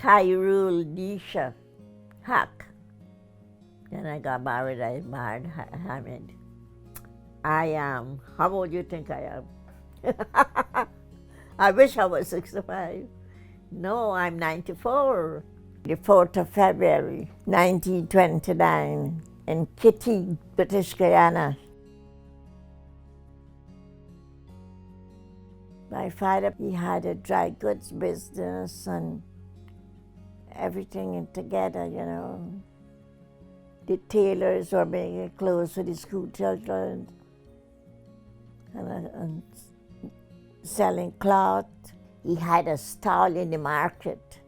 Kyryul, Neisha, Hack. Then I got married, I married Hamid. I am, how old do you think I am? I wish I was 65. No, I'm 94. The 4th of February, 1929, in Kitty, British Guyana. My father, he had a dry goods business and everything together, you know. The tailors were making clothes for the school children and selling cloth. He had a stall in the market.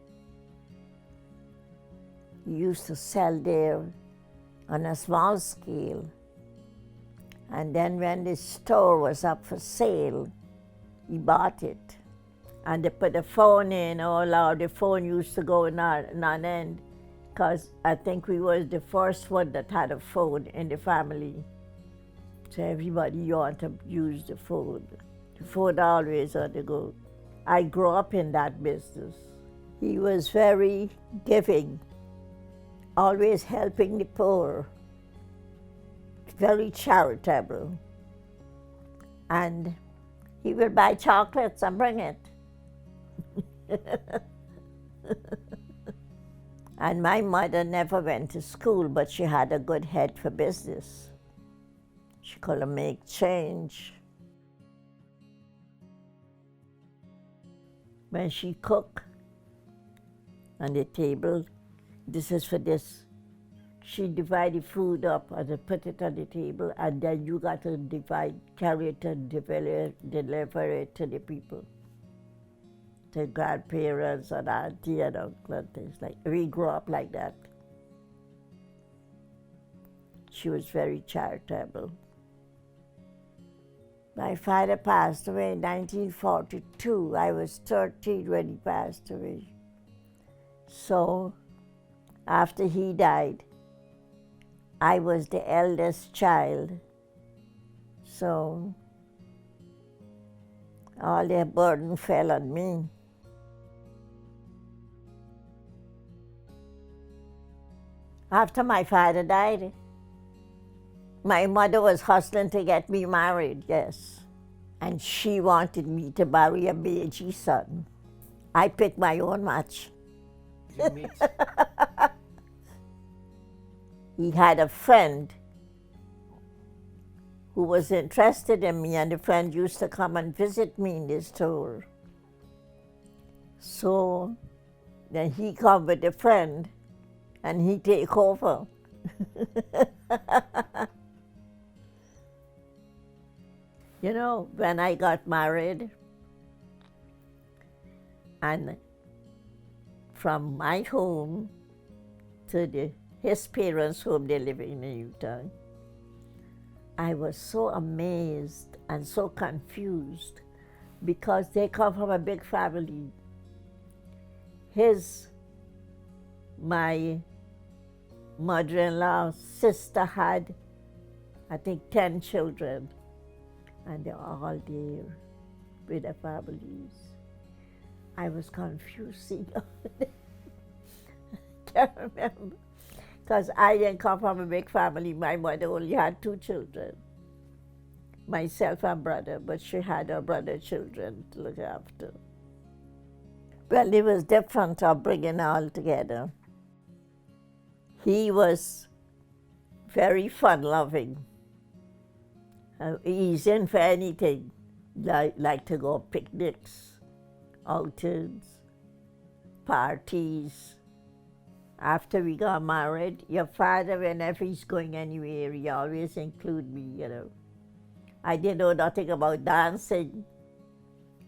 He used to sell there on a small scale. And then when the store was up for sale, he bought it. And they put the phone in. Oh Lord, the phone used to go non-end, because I think we was the first one that had a phone in the family. So everybody ought to use the phone. The phone always ought to go. I grew up in that business. He was very giving, always helping the poor, very charitable. And he would buy chocolates and bring it. And my mother never went to school, but she had a good head for business. She could make change. When she cooked on the table, this is for this. She divided food up and put it on the table, and then you got to carry it and deliver it to the people, to grandparents and auntie and uncle and things like that. We grew up like that. She was very charitable. My father passed away in 1942. I was 13 when he passed away. So after he died, I was the eldest child. So all their burden fell on me. After my father died, my mother was hustling to get me married, yes. And she wanted me to marry a Meiji son. I picked my own match. You meet? He had a friend who was interested in me, and the friend used to come and visit me in the store. So then he come with a friend, and he take over. You know, when I got married, and from my home to his parents' home, they live in Utah, I was so amazed and so confused because they come from a big family. My mother-in-law's sister had, I think, 10 children, and they're all there with their families. I was confused seeing all of them. I can't remember. Because I didn't come from a big family. My mother only had 2 children, myself and brother, but she had her brother children to look after. Well, it was different upbringing altogether. He was very fun-loving, easy in for anything, like to go picnics, outings, parties. After we got married, your father, whenever he's going anywhere, he always include me, you know. I didn't know nothing about dancing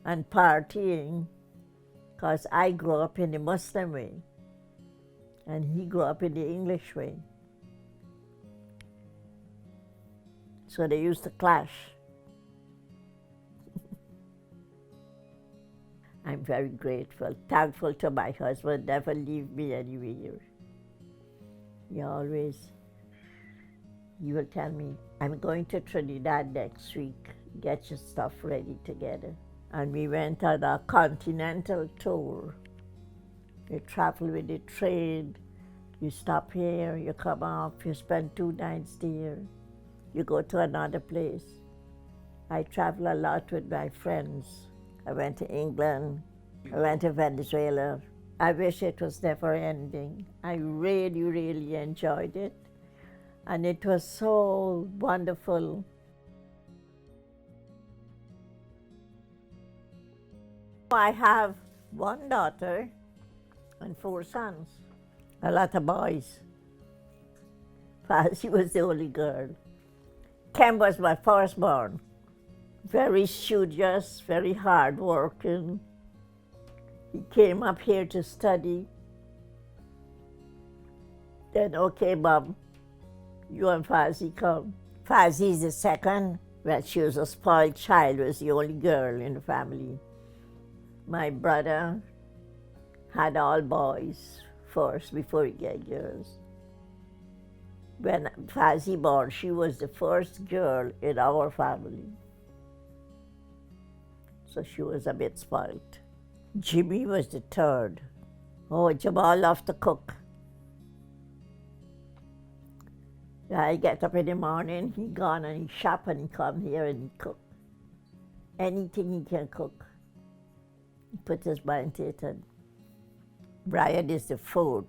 and partying, because I grew up in the Muslim way, and he grew up in the English way. So they used to clash. I'm very grateful, thankful to my husband, never leave me anywhere. He will tell me, I'm going to Trinidad next week, get your stuff ready together. And we went on a continental tour You travel with the train. You stop here, you come off, you spend 2 nights there. You go to another place. I travel a lot with my friends. I went to England. I went to Venezuela. I wish it was never ending. I really, really enjoyed it. And it was so wonderful. I have one daughter and 4 sons. A lot of boys. She was the only girl. Ken was my firstborn. Very studious, very hardworking. He came up here to study. Then, okay, Mom, you and Fazzy come. Fazzy's the second. Well, she was a spoiled child, was the only girl in the family. My brother had all boys first before he got girls. When Fazzy born, she was the first girl in our family. So she was a bit spoiled. Jimmy was the third. Oh, Jamal loved to cook. I get up in the morning, he gone and he shop and he come here and he cook. Anything he can cook. He put his mind to it. And Brian is the fourth.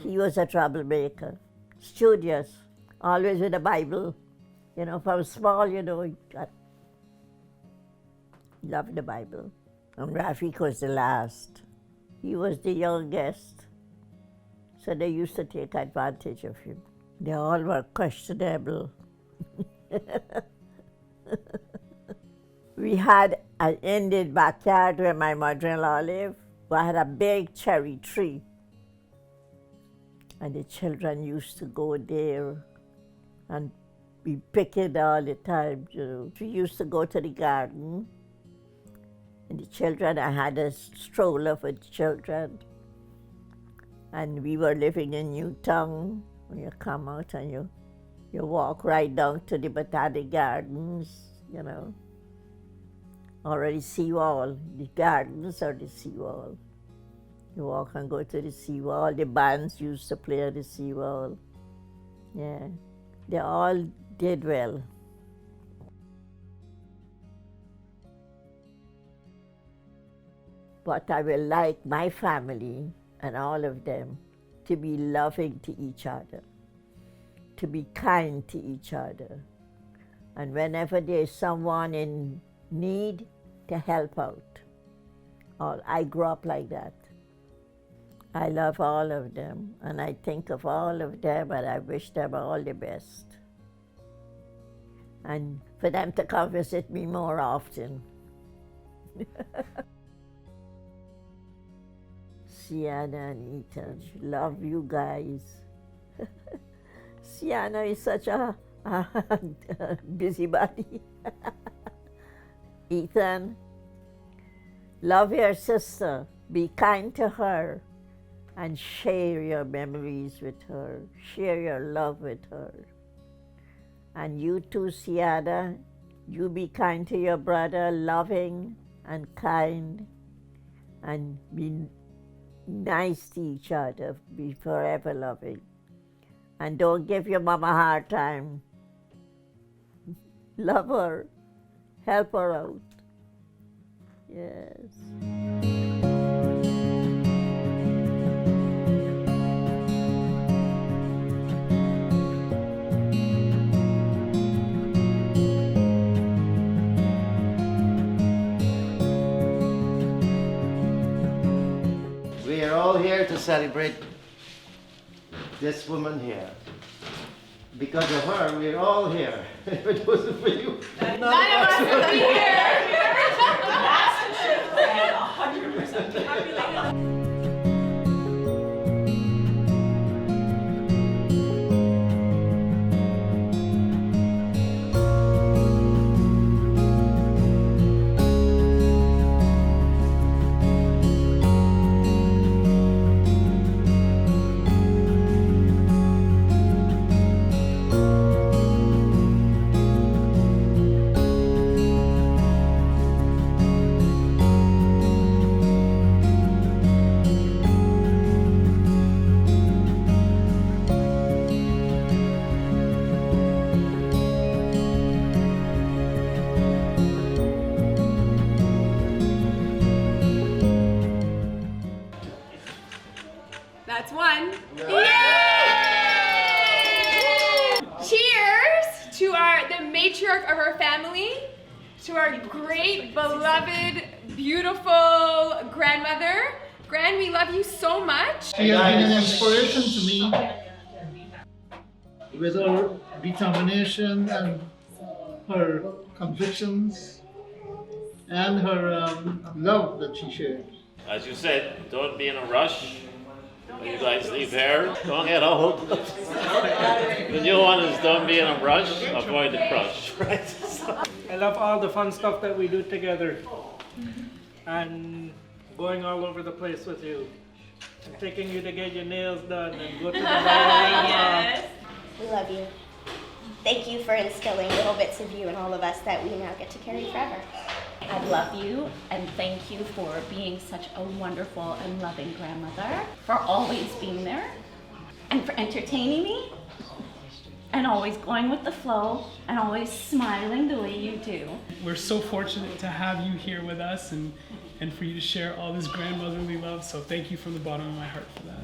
He was a troublemaker. Studious, always with the Bible. You know, from small, he loved the Bible. And Rafik was the last. He was the youngest. So they used to take advantage of him. They all were questionable. We had an Indian backyard where my mother-in-law lived. We had a big cherry tree. And the children used to go there and be picking all the time. We used to go to the garden. And the children, I had a stroller for the children. And we were living in Newtown. When you come out and you walk right down to the botanic gardens, or the seawall, the gardens or the seawall. You walk and go to the seawall. The bands used to play at the seawall. Yeah, they all did well. But I will like my family and all of them to be loving to each other, to be kind to each other. And whenever there's someone in need, to help out. I grew up like that. I love all of them, and I think of all of them, and I wish them all the best. And for them to come visit me more often. Sienna and Ethan, love you guys. Sienna is such a busybody. Ethan, love your sister, be kind to her, and share your memories with her, share your love with her. And you too, Sienna, you be kind to your brother, loving and kind, and be nice to each other, be forever loving. And don't give your mama a hard time. Love her, help her out. Yes. We are all here to celebrate this woman here. Because of her, we're all here. If it wasn't for you, none of us would be here. That's for sure. 100%. That's one. Yay! Cheers to the matriarch of our family, to our great, beloved, beautiful grandmother. Gran, we love you so much. She has been an inspiration to me with her determination and her convictions and her love that she shared. As you said, don't be in a rush when you guys leave here. Don't get old. The new one is don't be in a rush, avoid the crush, right? I love all the fun stuff that we do together. And going all over the place with you. And taking you to get your nails done and go to the bar. We love you. Thank you for instilling little bits of you in all of us that we now get to carry forever. I love you and thank you for being such a wonderful and loving grandmother, for always being there and for entertaining me and always going with the flow and always smiling the way you do. We're so fortunate to have you here with us and for you to share all this grandmotherly love, so thank you from the bottom of my heart for that.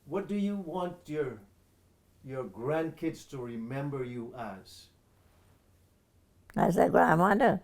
What do you want your grandkids to remember you as? As a grandmother.